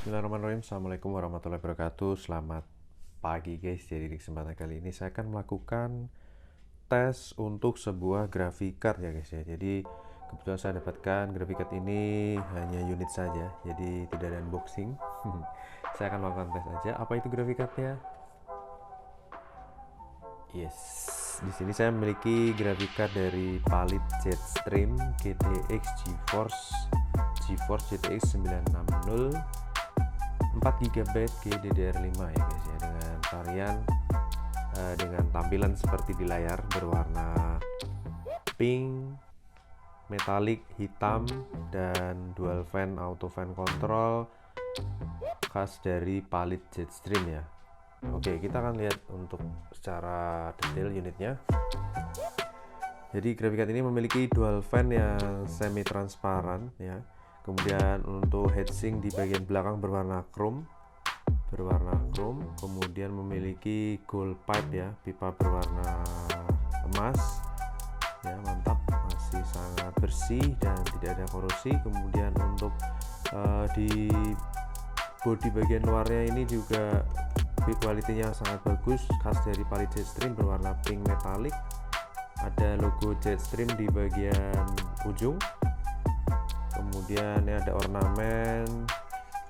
Bismillahirrahmanirrahim. Assalamualaikum warahmatullahi wabarakatuh. Selamat pagi guys. Jadi di kesempatan kali ini saya akan melakukan tes untuk sebuah graphic card ya guys ya. Jadi kebetulan saya dapatkan graphic card ini hanya unit saja, jadi tidak ada unboxing. Saya akan melakukan tes aja. Apa itu graphic cardnya? Yes, di sini saya memiliki graphic card dari Palit Jetstream GTX GeForce GTX 960 4GB GDDR5 ya guys ya, dengan varian dengan tampilan seperti di layar, berwarna pink, metalik, hitam, dan dual fan auto fan control khas dari Palit Jetstream ya. Oke, kita akan lihat untuk secara detail unitnya. Jadi graphic card ini memiliki dual fan yang semi transparan ya. Kemudian untuk heatsink di bagian belakang berwarna chrome, kemudian memiliki gold pipe ya, pipa berwarna emas ya, mantap, masih sangat bersih dan tidak ada korosi. Kemudian untuk di bodi bagian luarnya ini juga build quality-nya sangat bagus, khas dari Palit Jetstream, berwarna pink metalik. Ada logo Jetstream di bagian ujung. Kemudian ini ada ornamen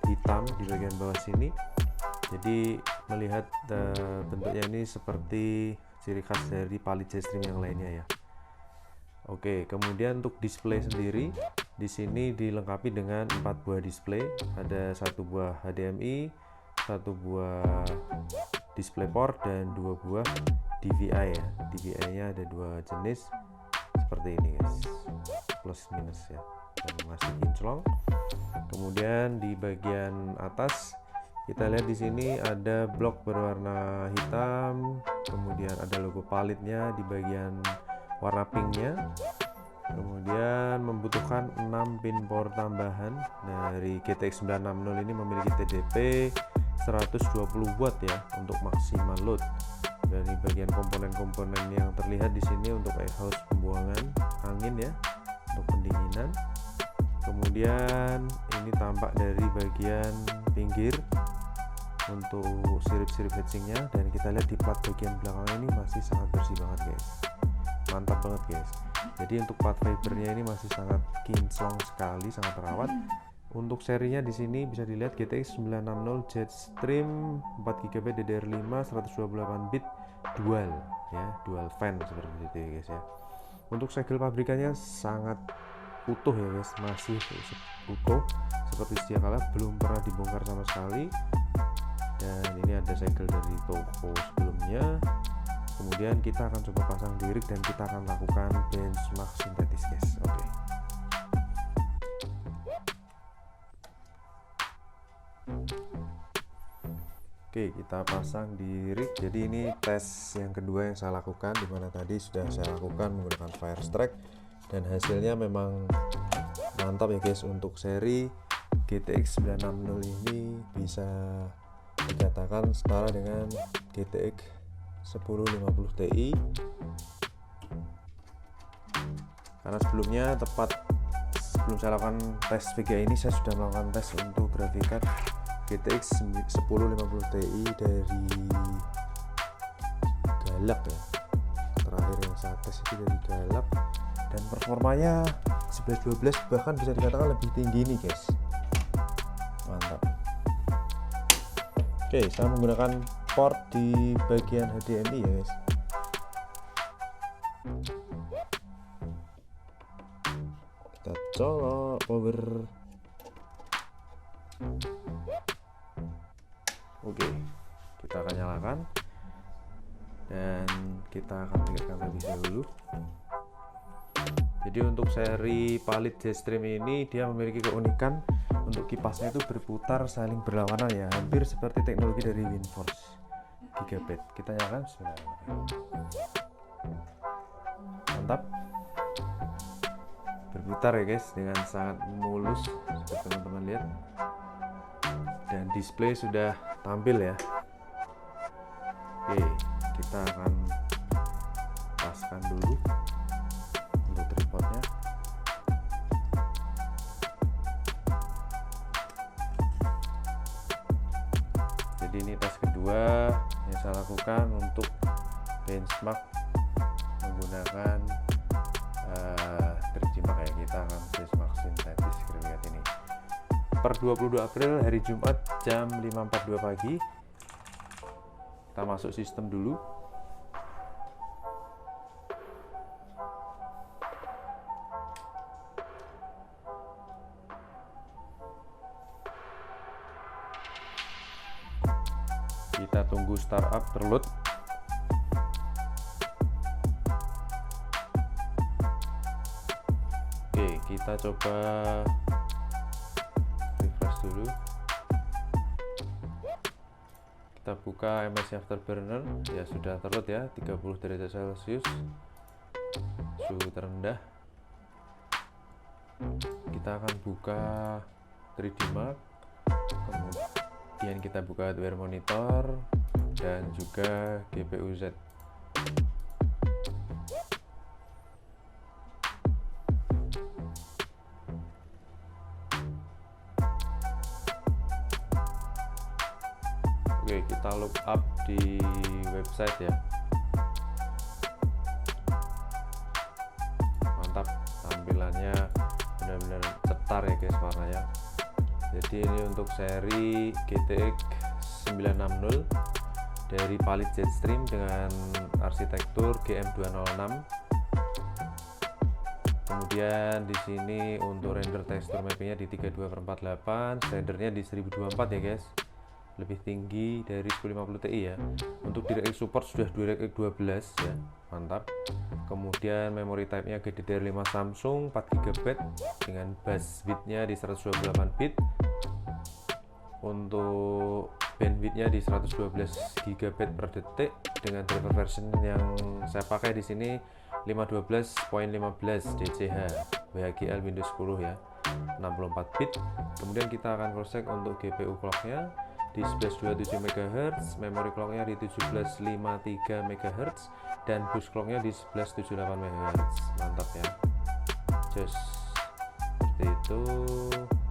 hitam di bagian bawah sini. Jadi melihat bentuknya ini seperti ciri khas dari Palit Jetstream yang lainnya ya. Oke, kemudian untuk display sendiri di sini dilengkapi dengan 4 buah display. Ada 1 buah HDMI, 1 buah DisplayPort, dan 2 buah DVI ya. DVI-nya ada 2 jenis seperti ini guys, plus minus ya, dan masih kinclong. Kemudian di bagian atas kita lihat di sini ada blok berwarna hitam, kemudian ada logo Palitnya di bagian warna pinknya. Kemudian membutuhkan 6 pin power tambahan. Dari GTX 960 ini memiliki TDP 120 watt ya untuk maksimal load. Dan di bagian komponen-komponen yang terlihat di sini untuk exhaust pembuangan angin ya, untuk pendinginan. Kemudian ini tampak dari bagian pinggir untuk sirip-sirip heatsinknya, dan kita lihat di plat bagian belakang ini masih sangat bersih banget guys, mantap banget guys. Jadi untuk plat fibernya ini masih sangat kinclong sekali, sangat terawat. Untuk serinya di sini bisa dilihat GTX 960 Jetstream 4GB DDR5 128 bit dual ya, dual fan seperti itu ya guys ya. Untuk segel pabrikannya sangat utuh ya guys, masih utuh seperti sedia kala, belum pernah dibongkar sama sekali. Dan ini ada segel dari toko sebelumnya. Kemudian kita akan coba pasang di rig dan kita akan lakukan benchmark sintetis guys. Oke, kita pasang di rig. Jadi ini tes yang kedua yang saya lakukan, dimana tadi sudah saya lakukan menggunakan Firestrike, dan hasilnya memang mantap ya guys. Untuk seri GTX 960 ini bisa dikatakan setara dengan GTX 1050 Ti, karena sebelumnya, tepat sebelum saya lakukan tes VGA ini, saya sudah melakukan tes untuk graphic card GTX 1050 Ti dari Galak ya. Terakhir yang saya tes itu dari Galak, dan performanya 11-12, bahkan bisa dikatakan lebih tinggi nih guys, mantap. Oke, saya menggunakan port di bagian HDMI ya guys. Kita colok power. Oke, kita akan nyalakan dan kita akan tinggalkan terlebih dahulu. Jadi untuk seri Palit Jetstream ini dia memiliki keunikan untuk kipasnya itu berputar saling berlawanan ya, hampir seperti teknologi dari WindForce Gigabyte. Kita nyalakan, bismillahirrahmanirrahim. Mantap, berputar ya guys dengan sangat mulus seperti teman-teman lihat, dan display sudah tampil ya. Oke, kita akan paskan dulu untuk tripodnya. Jadi ini tes kedua yang saya lakukan untuk benchmark menggunakan 3D Mark ya. Kita akan benchmark sintetis graphite ini per 22 April hari Jumat jam 5.42 pagi. Kita masuk sistem dulu. Kita tunggu startup terload. Oke, kita coba refresh dulu. Kita buka MSI Afterburner, ya sudah terload ya, 30 derajat Celcius, suhu terendah. Kita akan buka 3D Mark, kemudian kita buka hardware monitor dan juga GPU Z. Oke, kita look up di website ya. Mantap, tampilannya benar-benar cetar ya guys warnanya. Jadi ini untuk seri GTX 960 dari Palit Jetstream dengan arsitektur GM206. Kemudian di sini untuk render tekstur mappingnya di 32/48, rendernya di 1024 ya guys. Lebih tinggi dari 1050 Ti ya. Untuk DirectX support sudah DirectX 12 ya, mantap. Kemudian memory type-nya GDDR5 Samsung 4GB dengan bus width-nya di 128 bit. Untuk bandwidth-nya di 112 GB per detik dengan driver version yang saya pakai di sini 512.15 DCH WHGL Windows 10 ya, 64 bit. Kemudian kita akan cross check untuk GPU clock-nya di 1127 MHz, memory clock-nya di 1753 MHz, dan bus clock-nya di 1178 MHz. Mantap ya, just seperti itu.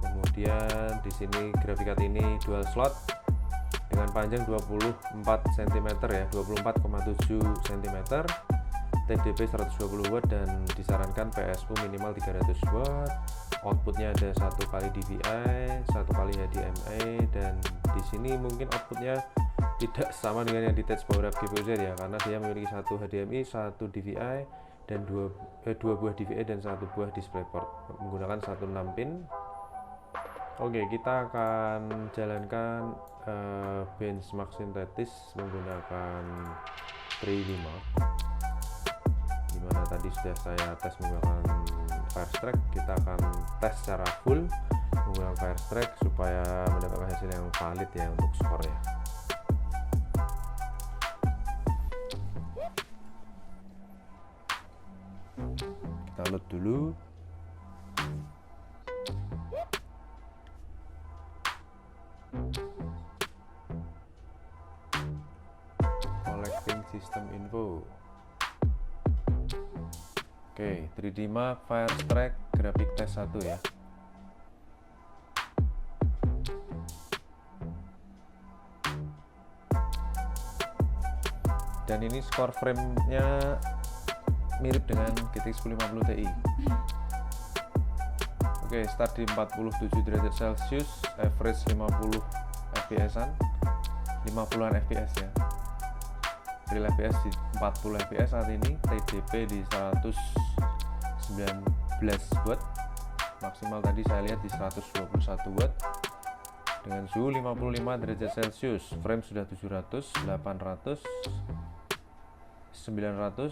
Kemudian di sini graphic card ini dual slot dengan panjang 24 cm ya, 24,7 cm, TDP 120 watt dan disarankan PSU minimal 300 watt. Outputnya ada 1 kali DVI, 1 kali HDMI, dan di sini mungkin outputnya tidak sama dengan yang di test power up GPU Z ya, karena dia memiliki 1 HDMI, 1 DVI, dan 2 buah DVI dan 1 buah DisplayPort menggunakan 16 pin. Oke, kita akan jalankan benchmark sintetis menggunakan 3D Mark, dimana tadi sudah saya tes menggunakan Firestrike. Kita akan tes secara full menggunakan Firestrike supaya mendapatkan hasil yang valid ya untuk skornya. Kita load dulu. Collecting system info. Oke, 3D Mark Firestrike graphic test 1 ya. Dan ini skor frame-nya mirip dengan GTX 1050 Ti. Oke, start di 47 derajat Celcius, average 50 fps-an, 50-an fps ya. Real fps di 40 fps saat ini, TDP di 119 watt, maksimal tadi saya lihat di 121 watt dengan suhu 55 derajat Celcius. Frame sudah 700, 800, 900,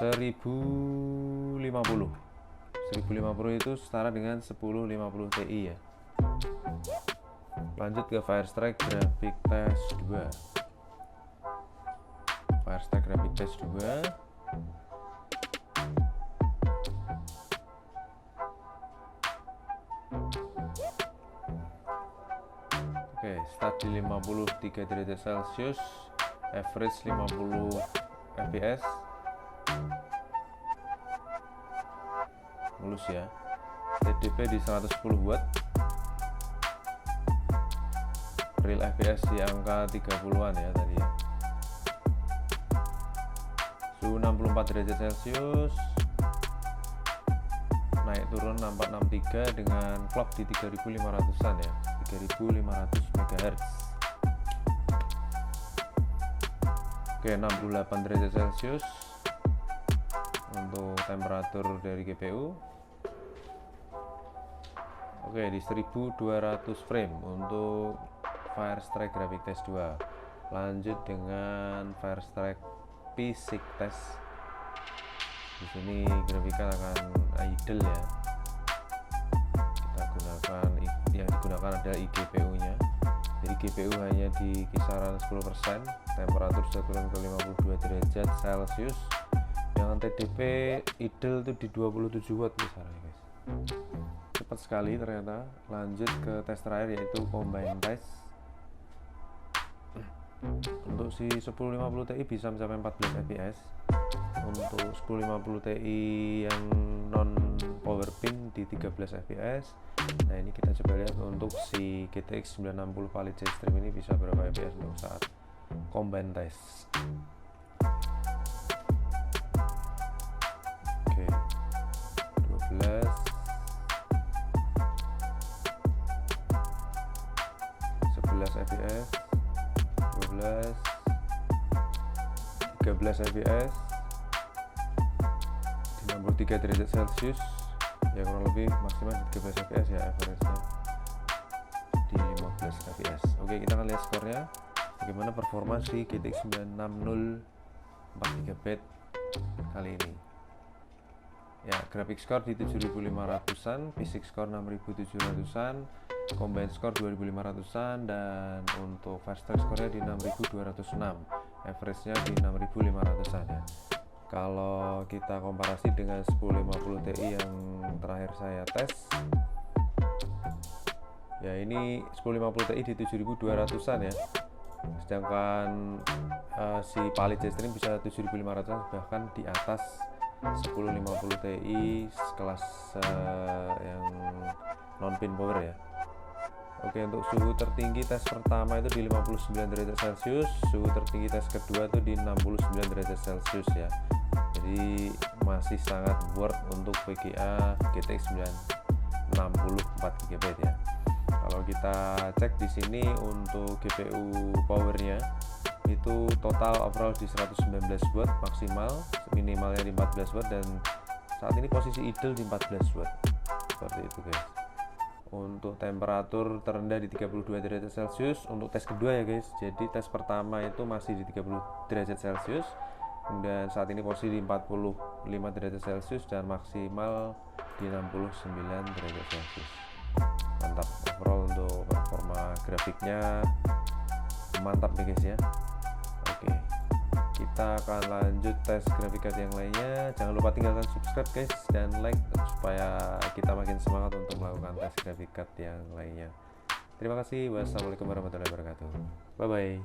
1050. 1050 itu setara dengan 1050 Ti ya. Lanjut ke Firestrike graphic test 2. Firestrike graphic test 2. Oke, start di 53 derajat Celcius, average 50 fps, mulus ya. TDP di 110 watt, real fps di angka 30-an ya tadi ya. Suhu 64 derajat Celcius, naik turun 4463 dengan clock di 3500-an ya, 3500 MHz. Oke, 68 derajat Celcius untuk temperatur dari GPU. Oke, di 1200 frame untuk Firestrike Graphic Test 2. Lanjut dengan Firestrike Physics Test. Di sini grafiknya akan idle ya. Kita gunakan yang digunakan adalah iGPU-nya. Jadi GPU hanya di kisaran 10%, temperatur sudah turun ke 52 derajat Celcius. Yang TDP idle itu di 27 watt misalnya guys. Cepat sekali ternyata. Lanjut ke tes terakhir yaitu combine test. Untuk si 1050 Ti bisa mencapai 14 fps. Untuk 1050 Ti yang non power pin di 13 fps. Nah ini kita coba lihat untuk si GTX 960 Valid Jetstream ini bisa berapa fps untuk saat combine test. Oke, 12 11 fps, 12 13 fps di 63 derajat Celcius ya, kurang lebih maksimal di 13 fps ya, average-nya di 15 fps. Oke, kita akan lihat skornya bagaimana performa si GTX 960 4GB kali ini ya. Graphic score di 7500-an, physics score 6700-an, combine score 2500-an, dan untuk Firestrike score-nya di 6206, average-nya di 6500-an ya. Kalau kita komparasi dengan 1050 Ti yang terakhir saya tes ya, ini 1050 Ti di 7200-an ya, sedangkan si Valid Jetstream bisa 7500-an, bahkan di atas 1050 Ti kelas yang non pin power ya. Oke, untuk suhu tertinggi tes pertama itu di 59 derajat Celcius, suhu tertinggi tes kedua itu di 69 derajat Celcius ya. Jadi masih sangat worth untuk VGA GTX 960 4GB ya. Kalau kita cek di sini untuk GPU powernya itu total overall di 119 watt maksimal, minimalnya di 14 watt, dan saat ini posisi idle di 14 watt. Seperti itu guys. Untuk temperatur terendah di 32 derajat Celcius untuk tes kedua ya guys. Jadi tes pertama itu masih di 30 derajat Celcius, kemudian saat ini posisi di 45 derajat Celcius dan maksimal di 69 derajat Celcius. Mantap, overall untuk performa grafiknya mantap nih guys ya. Oke, kita akan lanjut tes graphic card yang lainnya. Jangan lupa tinggalkan subscribe guys dan like supaya kita makin semangat untuk melakukan tes graphic card yang lainnya. Terima kasih. Wassalamualaikum warahmatullahi wabarakatuh. Bye bye.